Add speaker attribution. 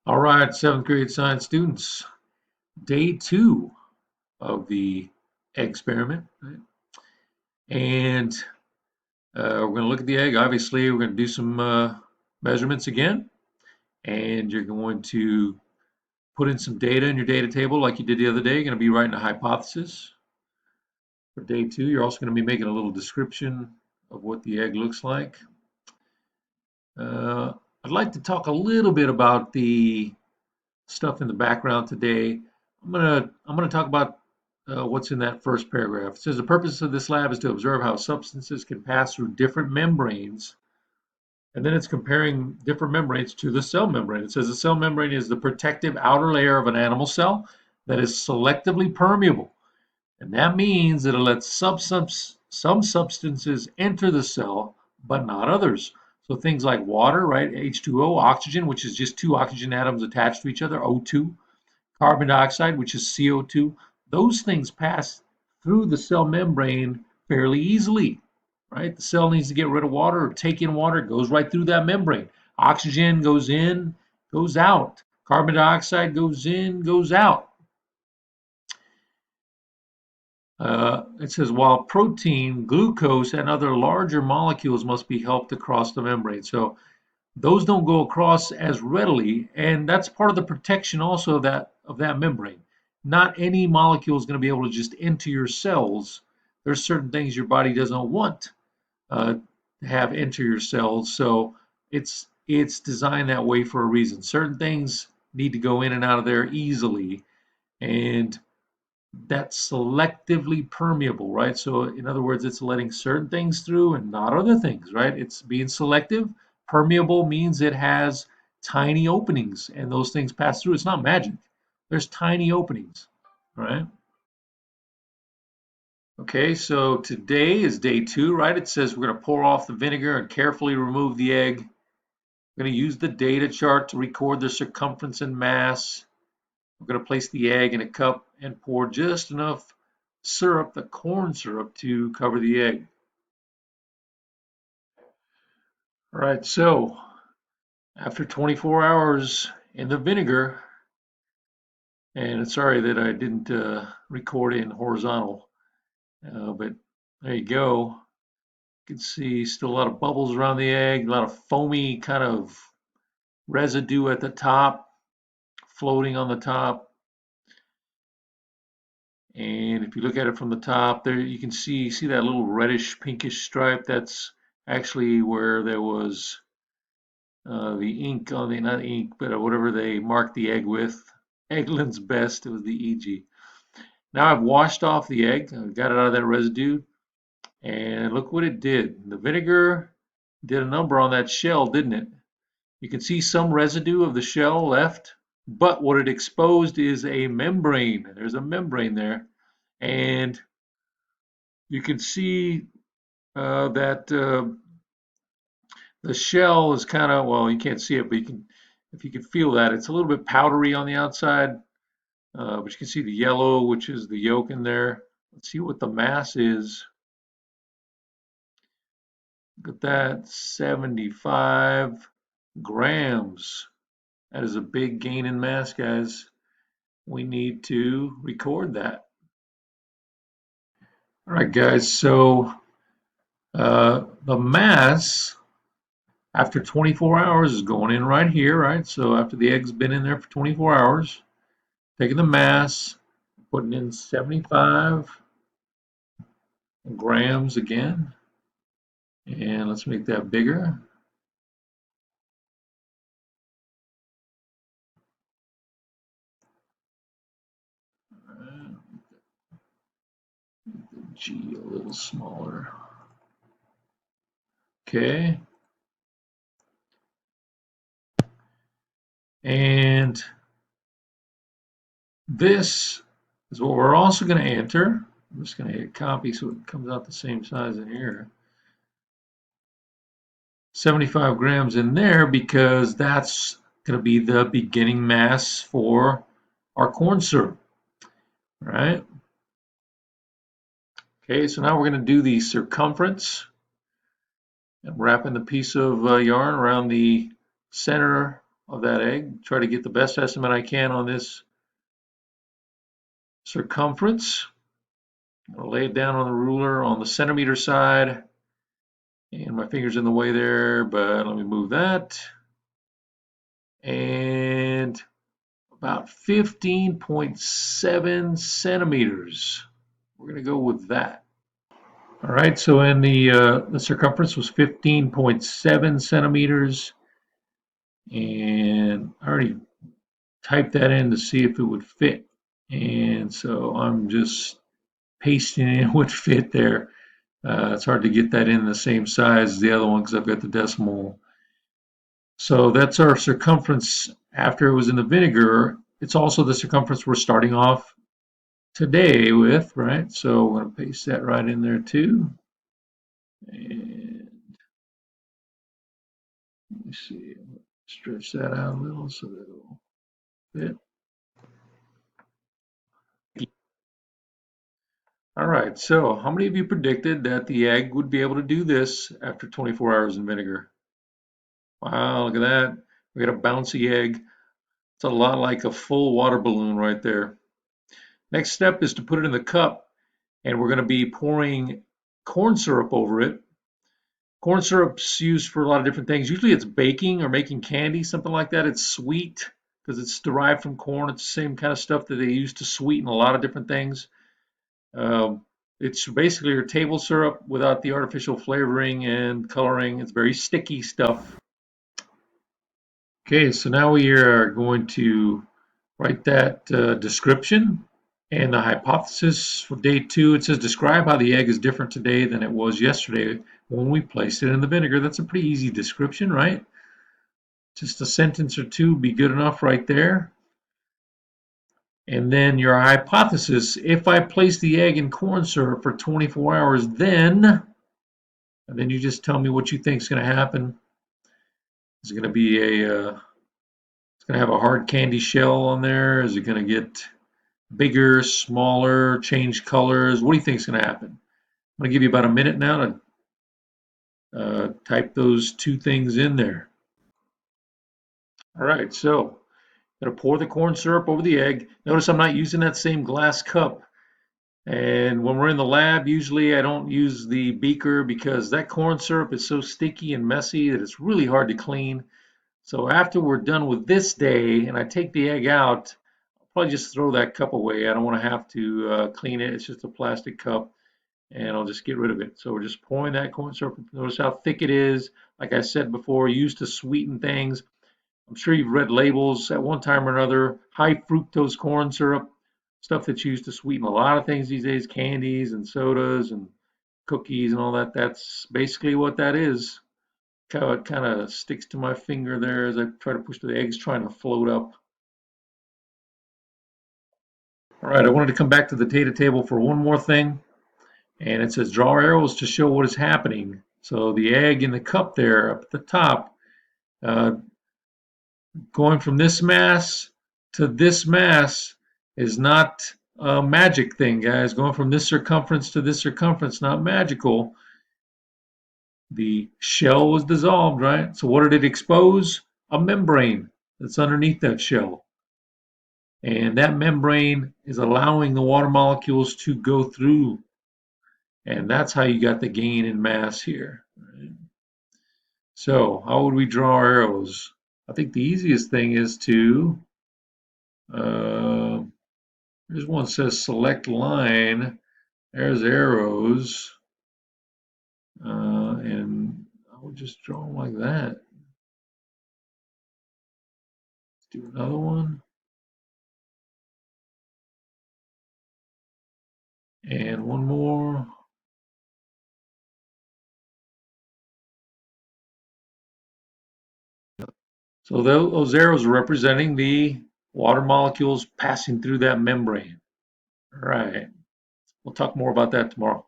Speaker 1: All right, seventh grade science students, day two of the experiment. Right? And we're going to look at the egg. Obviously, we're going to do some measurements again. And you're going to put in some data in your data table like you did the other day. You're going to be writing a hypothesis for day two. You're also going to be making a little description of what the egg looks like. Uh, I'd like to talk a little bit about the stuff in the background today. I'm gonna talk about what's in that first paragraph. It says the purpose of this lab is to observe how substances can pass through different membranes, and then it's comparing different membranes to the cell membrane. It says the cell membrane is the protective outer layer of an animal cell that is selectively permeable, and that means that it lets some substances enter the cell, but not others. So things like water, right? H2O, oxygen, which is just two oxygen atoms attached to each other, O2, carbon dioxide, which is CO2, those things pass through the cell membrane fairly easily, right? The cell needs to get rid of water or take in water, it goes right through that membrane. Oxygen goes in, goes out. Carbon dioxide goes in, goes out. It says while protein, glucose, and other larger molecules must be helped across the membrane. So those don't go across as readily, and that's part of the protection also of that membrane. Not any molecule is going to be able to just enter your cells. There's certain things your body doesn't want to have enter your cells, so it's designed that way for a reason. Certain things need to go in and out of there easily, and that's selectively permeable, right? So in other words, it's letting certain things through and not other things, right? It's being selective. Permeable means it has tiny openings and those things pass through. It's not magic. There's tiny openings, right? Okay, so today is day two, right? It says we're going to pour off the vinegar and carefully remove the egg. We're going to use the data chart to record the circumference and mass. We're going to place the egg in a cup and pour just enough syrup, the corn syrup, to cover the egg. All right, so after 24 hours in the vinegar, and sorry that I didn't record in horizontal, but there you go. You can see still a lot of bubbles around the egg, a lot of foamy kind of residue at the top, floating on the top. And if you look at it from the top there, you can see that little reddish pinkish stripe. That's actually where there was the ink on the, not ink, but whatever they marked the egg with. Eggland's Best, it was the EG. Now I've washed off the egg, I've got it out of that residue, and look what it did. The vinegar did a number on that shell, didn't it? You can see some residue of the shell left, but what it exposed is a membrane. There's a membrane there. And you can see that the shell is kind of, well, you can't see it, but you can, if you can feel that, it's a little bit powdery on the outside, but you can see the yellow, which is the yolk in there. Let's see what the mass is. Look at that, 75 grams. That is a big gain in mass, guys. We need to record that. All right, guys, so the mass after 24 hours is going in right here, right? So after the egg's been in there for 24 hours, taking the mass, putting in 75 grams again, and let's make that bigger. G a little smaller. Okay. And this is what we're also going to enter. I'm just going to hit copy so it comes out the same size in here. 75 grams in there because that's going to be the beginning mass for our corn syrup, right? Okay, so now we're going to do the circumference. I'm wrapping the piece of yarn around the center of that egg. Try to get the best estimate I can on this circumference. I'll lay it down on the ruler on the centimeter side, and my finger's in the way there, but let me move that. And about 15.7 centimeters. We're going to go with that. All right, so in the circumference was 15.7 centimeters, and I already typed that in to see if it would fit. And so I'm just pasting in what fit there. It's hard to get that in the same size as the other one because I've got the decimal. So that's our circumference after it was in the vinegar. It's also the circumference we're starting off today with, right? So I'm going to paste that right in there too. And let me see, stretch that out a little so that it'll fit. All right, so how many of you predicted that the egg would be able to do this after 24 hours in vinegar? Wow, look at that. We got a bouncy egg. It's a lot like a full water balloon right there. Next step is to put it in the cup, and we're going to be pouring corn syrup over it. Corn syrup's used for a lot of different things. Usually it's baking or making candy, something like that. It's sweet because it's derived from corn. It's the same kind of stuff that they use to sweeten a lot of different things. Um, it's basically your table syrup without the artificial flavoring and coloring. It's very sticky stuff. Okay, so now we are going to write that description and the hypothesis for day 2. It says describe how the egg is different today than it was yesterday when we placed it in the vinegar. That's a pretty easy description, right? Just a sentence or two would be good enough right there. And then your hypothesis, if I place the egg in corn syrup for 24 hours, then, and then you just tell me what you think is going to happen. Is it going to be it's going to have a hard candy shell on there? Is it going to get bigger, smaller, change colors? What do you think is going to happen? I'm going to give you about a minute now to type those two things in there. All right, so I'm going to pour the corn syrup over the egg. Notice I'm not using that same glass cup. And when we're in the lab, usually I don't use the beaker because that corn syrup is so sticky and messy that it's really hard to clean. So after we're done with this day and I take the egg out, I'll probably just throw that cup away. I don't want to have to clean it. It's just a plastic cup and I'll just get rid of it. So we're just pouring that corn syrup. Notice how thick it is. Like I said before, used to sweeten things. I'm sure you've read labels at one time or another. High fructose corn syrup, stuff that's used to sweeten a lot of things these days, candies and sodas and cookies and all that. That's basically what that is. How it kind of sticks to my finger there as I try to push the eggs trying to float up. All right, I wanted to come back to the data table for one more thing. And it says draw arrows to show what is happening. So the egg in the cup there up at the top, uh, going from this mass to this mass is not a magic thing, guys. Going from this circumference to this circumference, not magical. The shell was dissolved, right? So what did it expose? A membrane that's underneath that shell. And that membrane is allowing the water molecules to go through. And that's how you got the gain in mass here. Right? So how would we draw arrows? I think the easiest thing is to, here's one that says select line. There's arrows. And I would just draw them like that. Let's do another one. And one more. So those arrows are representing the water molecules passing through that membrane. All right. We'll talk more about that tomorrow.